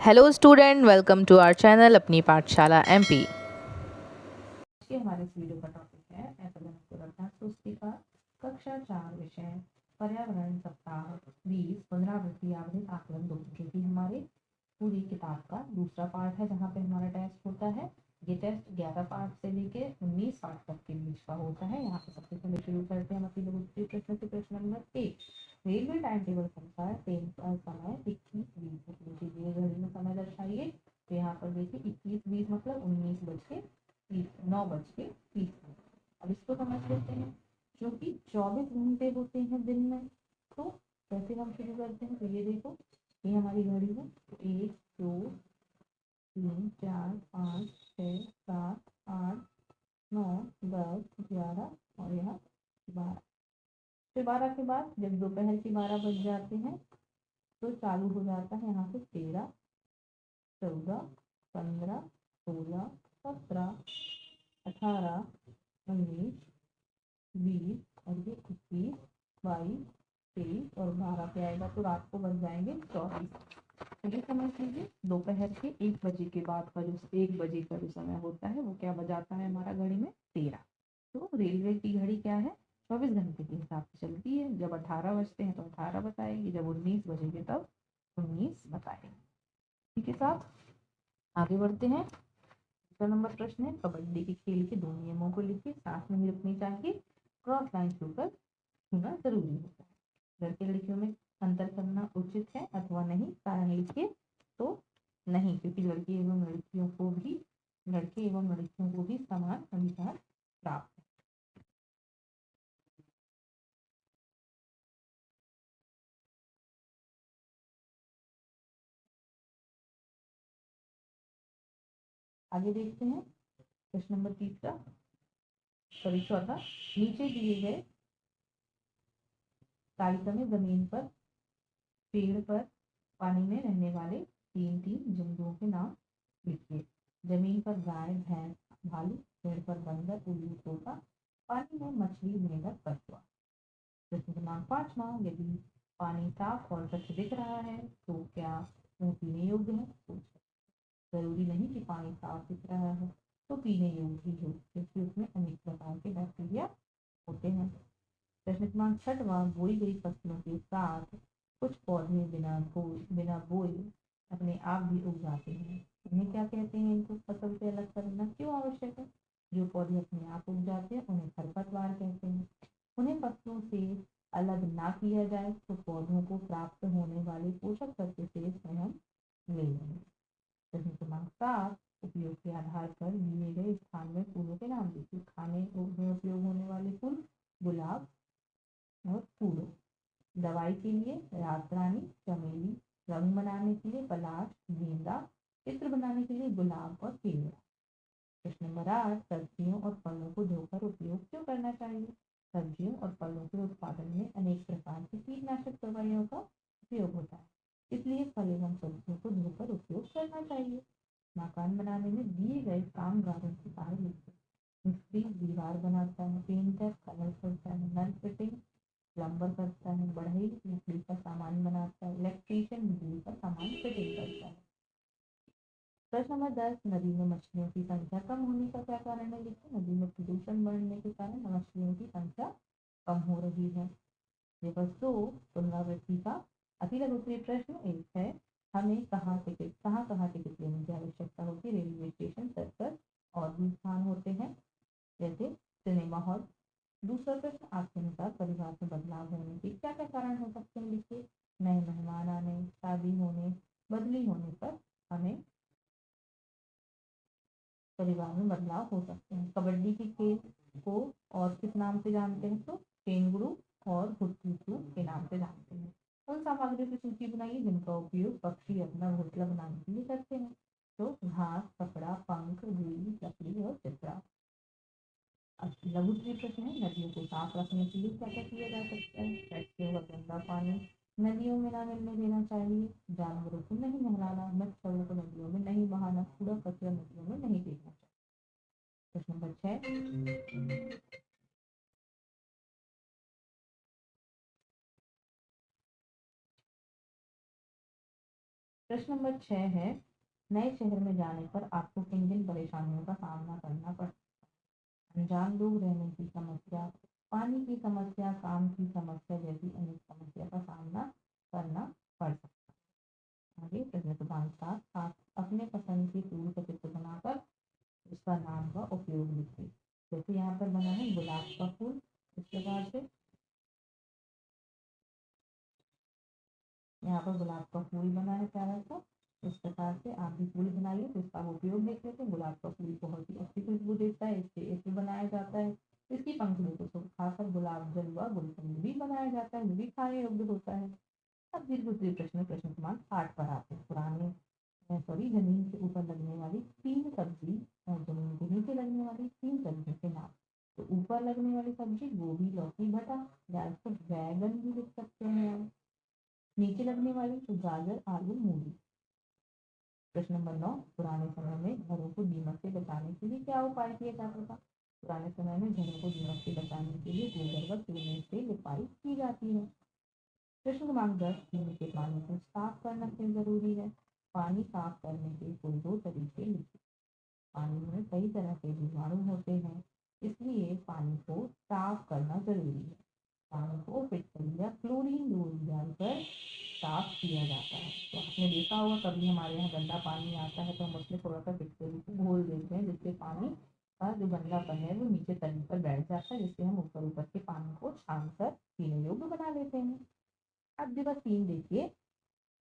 Hello student, welcome to our channel Apni Pathshala MP. ये हमारे इस वीडियो का टॉपिक है पुस्तिका कक्षा 4 विषय पर्यावरण सप्ताह 20 पुनरावृत्ति आवधिक आकलन 2, जो कि हमारे पूरी किताब का दूसरा पार्ट है, जहाँ पे हमारा टेस्ट होता है। ये टेस्ट 11 पार्ट से लेके 19 पार्ट तक के बीच का होता है। यहाँ पे सबसे पहले शुरू करते हैं अपनी लघु प्रश्न से। प्रश्न नंबर 1, रेलवे टाइम टेबल के अनुसार ट्रेन का समय 21:20 दिए घड़ी में समय दर्शाइए। तो यहाँ पर देखिए 21:20 मतलब 9:30। अब इसको समझ लेते हैं, जो कि 24 घंटे होते हैं दिन में। तो कैसे हम शुरू करते हैं, तो ये देखो, ये हमारी घड़ी है। तो 1 2 3 4 5 6 7 8 9 10 11 और यहाँ 12। फिर 12 के बाद जब दोपहर की 12 बज जाते हैं तो चालू हो जाता है यहाँ से 13 14 15 16 17 18 19 20 और ये 21 22 23 और 12 पे आएगा तो रात को बज जाएंगे 24। चलिए समझ लीजिए, दोपहर के 1 बजे के बाद का जो 1 बजे का जो समय होता है वो क्या बजाता है हमारा घड़ी में 13। तो रेलवे की घड़ी क्या है, 24 घंटे के हिसाब से चलती है। जब 18 बजते हैं तो 18 बताएगी, जब 19 बजेंगे तब 19 बताएगी। ठीक है साहब, आगे बढ़ते हैं। दूसरा नंबर प्रश्न है, कबड्डी के खेल के 2 नियमों को लिखिए। साथ नहीं रुकनी चाहिए, क्रॉस लाइन छूकर छूना जरूरी होता है। लड़के लड़कियों में अंतर करना उचित है अथवा नहीं, कारण लिखिए। तो नहीं, क्योंकि लड़के एवं लड़कियों को भी समान अधिकार प्राप्त है। आगे देखते हैं प्रश्न नंबर चौथा। नीचे दिए गए तालिका में जमीन पर, पेड़ पर, पानी में रहने वाले तीन जंतुओं के नाम लिखिए। जमीन पर गाय, भैंस, भालू। पेड़ पर बंदर, उल्लू, तोता। पानी में मछली, मेंढक, कछुआ। प्रश्न क्रमांक 5वां, यदि पानी साफ और स्वच्छ दिख रहा है तो क्या वह पीने योग्य है? जरूरी नहीं कि पानी साफ दिख रहा है तो पीने योग्य ही हो, क्योंकि उसमें अनेक प्रकार के बैक्टीरिया होते हैं। प्रश्न क्रमांक 6वां, बोई गई फसलों के साथ कुछ पौधे बिना बोए अपने आप भी उग जाते हैं। इन्हें क्या कहते हैं? इनको फसल से अलग करना क्यों आवश्यक है? जो पौधे अपने आप उग जाते हैं उन्हें खरपतवार कहते हैं। उन्हें फसलों से अलग ना किया जाए तो पौधों को प्राप्त होने वाले पोषक तत्व से स्वयं ले लेंगे। प्रश्न क्रमांक 7, उपयोग के आधार पर दिए गए स्थान में फूलों के नाम लिखिए। खाने में उपयोग होने वाले फूल गुलाब और फूलों। दवाई के लिए रात रानी, चमेली। रंग बनाने के लिए पलाश, गेंदा। चित्र बनाने के लिए गुलाब और केवड़ा। प्रश्न नंबर 8, सब्जियों और फलों को धोकर उपयोग क्यों करना चाहिए? सब्जियों और फलों के उत्पादन में अनेक प्रकार की कीटनाशक दवाइयों का उपयोग होता है, इसलिए फल एवं सब्जियों को धोकर उपयोग करना चाहिए। मकान बनाने में दिए गए कामगारों के कार्य लिखिए। मिस्त्री दीवार बनाता है, पेंटर कलर करता है, नल फिटिंग प्लम्बर करता है, बढ़ई लकड़ी का सामान बनाता है, इलेक्ट्रीशियन बिजली का सामान फिटिंग करता है। प्रश्न नंबर 10, नदी में मछलियों की संख्या कम होने का क्या कारण है? लिखिए। नदी में प्रदूषण बढ़ने के कारण मछलियों की संख्या कम हो रही है। ये बस 2 पुनरावृत्ति का अति लघु प्रश्न 1 है, हमें कहाँ टिकट लेने की आवश्यकता होती है? रेलवे स्टेशन, सर्कस और भी स्थान होते हैं, जैसे सिनेमा हॉल। दूसरा प्रश्न, आपके अनुसार परिवार में बदलाव होने के क्या क्या कारण हो सकते हैं? लिखिए। नए मेहमान आने, शादी होने, बदली होने पर हमें परिवार में बदलाव हो सकते हैं। कबड्डी के खेल को और किस नाम से जानते हैं? तो टेंगुरु और हुतुतु के नाम से जानते हैं। उन सामग्रियों की सूची बनाइए जिनका उपयोग पक्षी अपना घोंसला बनाने के लिए करते हैं। तो घास, कपड़ा, पंख, रुई, लकड़ी और चित्रा। लघु प्रश्न है, नदियों को साफ रखने के लिए क्या क्या किया जा सकता है? फैक्ट्रियों का गंदा पानी नदियों में ना मिलने देना चाहिए। जानवरों को नहीं नहलाना, मच्छरों को नदियों में नहीं बहाना, कूड़ा कचरा नदियों में नहीं फेंकना चाहिए। प्रश्न नंबर 6, प्रश्न नंबर 6 है, नए शहर में जाने पर आपको किन किन परेशानियों का सामना करना पड़ता है? अनजान लोग, रहने की समस्या, पानी की समस्या, काम की समस्या जैसी अनेक समस्या का सामना करना पड़ सकता है। आगे प्रश्न क्रमांक 7, आप अपने पसंद के फूल का चित्र बनाकर उसका नाम का उपयोग लिखिए। जैसे यहाँ पर बना है गुलाब का फूल, इस प्रकार से यहाँ पर गुलाब का फूल बना है प्यारा सा। इस प्रकार से आप भी फूल बनाइए तो इसका उपयोग देख लेते हैं। गुलाब का फूल बहुत ही अच्छी खुशबू देता है, इससे इत्र बनाया जाता है। इसकी पंखुड़ियों को सुखाकर गुलाब जल व गुलकंद भी बनाया जाता है, वो भी खाने योग्य होता है। अब दूसरे प्रश्न क्रमांक 8 पर आते हैं। जमीन के ऊपर लगने वाली 3 सब्जी और जमीन के नीचे लगने वाली 3 सब्जियों के नाम। तो ऊपर लगने वाली सब्जी गोभी, लौकी, भटा, या इसको बैगन भी लिख सकते हैं। नीचे लगने वाली तो गाजर, आलू, मूली। प्रश्न नंबर 9, पुराने समय में घरों को दीमक से बचाने के लिए क्या उपाय किया जाता था? पुराने समय में घरों को दीमक से बचाने के लिए गोबर व चूने से लिपाई की जाती है। प्रश्न क्रमांक 10, पीने के पानी को साफ करना क्यों जरूरी है? पानी साफ करने के कोई 2 तरीके लिखिए। पानी में कई तरह के जीवाणु होते हैं, इसलिए पानी को साफ करना जरूरी है। पानी को फिटकरी या क्लोरीन डालकर साफ किया जाता है। तो आपने देखा होगा कभी हमारे यहाँ गंदा पानी आता है तो हम उसमें थोड़ा सा फिटकरी को घोल देते हैं, जिससे पानी का जो गंदापन है वो नीचे तली पर बैठ जाता है, जिससे हम ऊपर ऊपर के पानी को छान कर पीने योग्य बना लेते हैं। अब दिवस 3 देखिए,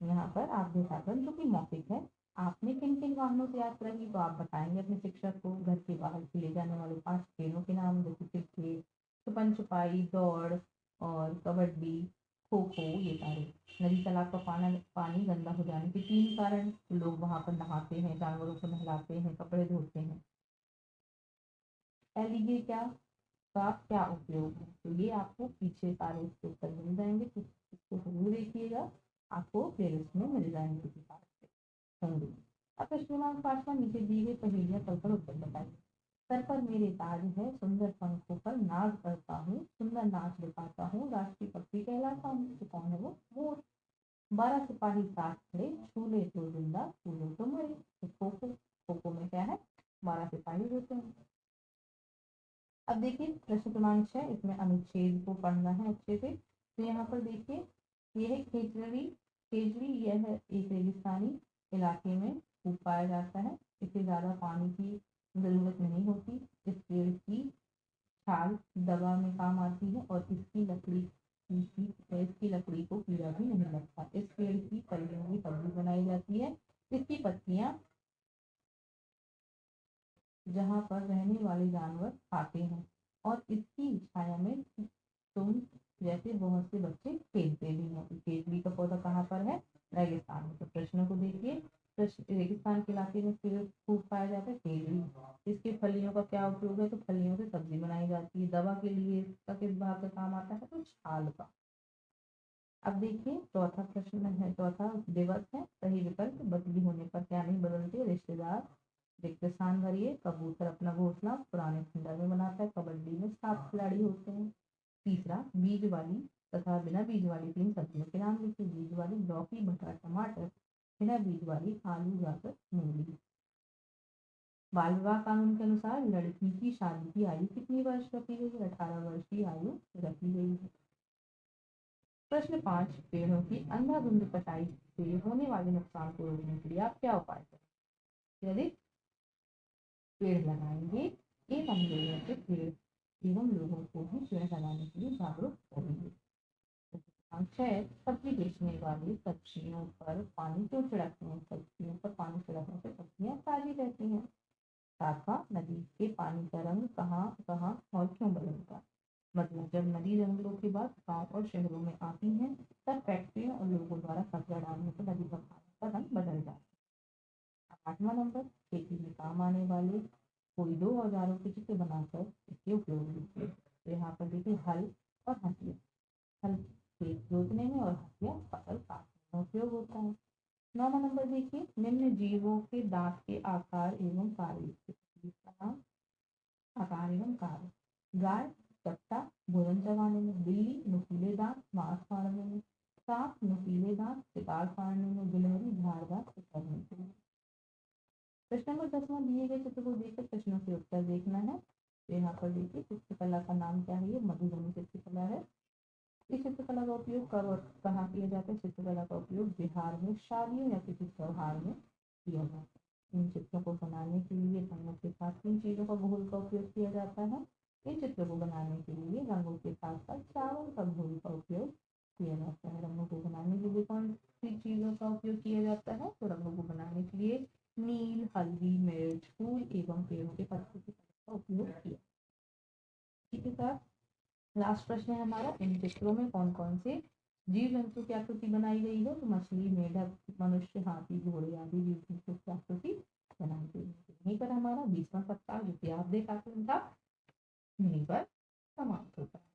यहाँ पर आप देखाकर जो कि मौखिक है, आपने किन किन वाहनों से यात्रा की तो आप बताएंगे अपने शिक्षक को। घर के बाहर खेले जाने वाले 5 खेलों के नाम, जैसे क्रिकेट, छुपन छुपाई, दौड़ और कबड्डी, खो खो, ये सारे। नदी तालाब का पानी गंदा हो जाने के 3 कारण, लोग वहां पर नहाते हैं, जानवरों को नहलाते हैं, कपड़े धोते हैं। लीजिए का क्या उपयोग है? तो ये आपको पीछे सारे इसके उत्तर मिल जाएंगे, तो इसको जरूर देखिएगा, आपको प्लेलिस्ट में मिल जाएंगे किताब से होंगे। अब प्रश्न क्रमांक 5 नीचे दी गई पहेलियां पढ़कर उत्तर बताइए। सर पर मेरे ताज है, सुंदर पंखों पर नाज करता हूँ, सुंदर नाच दिखाता हूँ, राष्ट्रीय पक्षी कहलाता हूँ। तो कौन है वो? मोर। 12 सिपाही साथ खड़े, छूले तो जिंदा, छूले तो मरे। तो खो खो में क्या है? 12 सिपाही होते हैं। अब देखिए प्रश्न क्रमांक 6, इसमें अनुच्छेद को पढ़ना है अच्छे से। तो यहाँ पर देखिए, ये है खेजड़ी। खेजड़ी यह है एक रेगिस्तानी इलाके में खूब पाया जाता है। इसे ज्यादा पानी की जरूरत नहीं होती। इस पेड़ की छाल दवा में काम आती है और इसकी लकड़ी को कीड़ा भी नहीं लगता। इस पेड़ की फलियों की सब्जी बनाई जाती है। इसकी पत्तियां जहाँ पर रहने वाले जानवर खाते हैं और इसकी छाया में तुम जैसे बहुत से बच्चे खेलते भी हैं। केसरी का पौधा कहाँ पर है? रेगिस्तान में। तो प्रश्न को देखिए, रेगिस्तान के इलाके में पेड़ खूब पाया जाता है केसरी। इसके फलियों का क्या उपयोग है? तो फलियों से सब्जी बनाई जाती है। दवा के लिए इसका किस भाग का काम आता है? तो छाल का। अब देखिए चौथा प्रश्न है, चौथा दिवस है सही विकल्प। बदली होने पर क्या नहीं बदलते? रिश्तेदार। रिक्त स्थान भरिए। कबूतर अपना घोंसला पुराने खंडर में बनाता है। कबड्डी में 7 खिलाड़ी होते हैं। तीसरा, बीज वाली तथा बिना बीज वाली 3 सब्जियों के नाम लिखिए। बीज वाली लौकी, भटा, टमाटर। बिना बीज वाली आलू, गाजर, मूली। बाल विवाह कानून के अनुसार लड़की की शादी की आयु कितनी वर्ष रखी गई है? 18 वर्ष की आयु रखी गई है। प्रश्न 5, पेड़ों की अंधाधुंध कटाई से होने वाले नुकसान को रोकने के लिए आप क्या उपाय करें? यदि पेड़ लगाएंगे एवं लोगों के पेड़ एवं लोगों को भी पेड़ लगाने के लिए जागरूक करेंगे। छह, सब्जी बेचने वाले सब्जियों पर पानी क्यों छिड़कते हैं? सब्जियों पर पानी छिड़कने से सब्जियां ताजी रहती हैं। सातवां, नदी के पानी का रंग कहाँ कहाँ और क्यों बदलता है? मतलब जब नदी जंगलों के बाद गांव और शहरों में आती हैं, तब फैक्ट्रियों और लोगों द्वारा कचरा डालने से नदी का पानी का रंग बदल जाता है। 8वां नंबर, खेती में काम आने वाले कोई 2 औजारों के चित्र बनाकर इसके उपयोग लीजिए। तो यहाँ पर देखिए हल और हंसिया। हल खेत जोतने में और हंसिया फसल काटने में उपयोग होता है। 9वां नंबर देखिए, निम्न जीवों के दांत के आकार एवं कार्य। आकार एवं कार्य। गाय चपटा भोजन चबाने में। बिल्ली नुकीले दांत मांस फाड़ने में। सांप नुकीले दांत शिकार फाड़ने में। गिलहरी धारदार प्रश्न नंबर 10वां, दिए गए चित्र को देखकर प्रश्नों के उत्तर देखना है। तो यहाँ पर देखिए चित्रकला का नाम क्या है, ये मधुबनी चित्रकला है। इस चित्रकला का उपयोग कब और कहाँ किया जाता है? चित्रकला का उपयोग बिहार में शादियों या किसी त्योहार में किया जाता है। इन चित्रों को बनाने के लिए रंगों के साथ किन चीज़ों का घोल का उपयोग किया जाता है? इन चित्रों को बनाने के लिए रंगों के साथ साथ चावल का घोल का उपयोग किया जाता है। रंगों को बनाने के लिए कौन सी चीज़ों का उपयोग किया जाता है? तो रंगों को बनाने के लिए नील, हल्दी, मिर्च, फूल एवं पेड़ों के पत्तों का उपयोग किया। ठीक है सर, लास्ट प्रश्न है हमारा, इन चित्रों में कौन कौन से जीव जंतु की आकृति बनाई गई है? तो मछली, मेढक, मनुष्य, हाथी, घोड़े आदि जीव जंतु की आकृति बनाई गई है। यहीं पर हमारा 20वां सप्ताह जो कि आप आकलन था यहीं पर समाप्त होता है।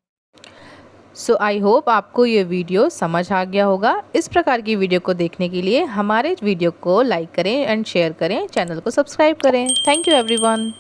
सो आई होप आपको ये वीडियो समझ आ गया होगा। इस प्रकार की वीडियो को देखने के लिए हमारे वीडियो को लाइक करें एंड शेयर करें, चैनल को सब्सक्राइब करें। Thank you everyone.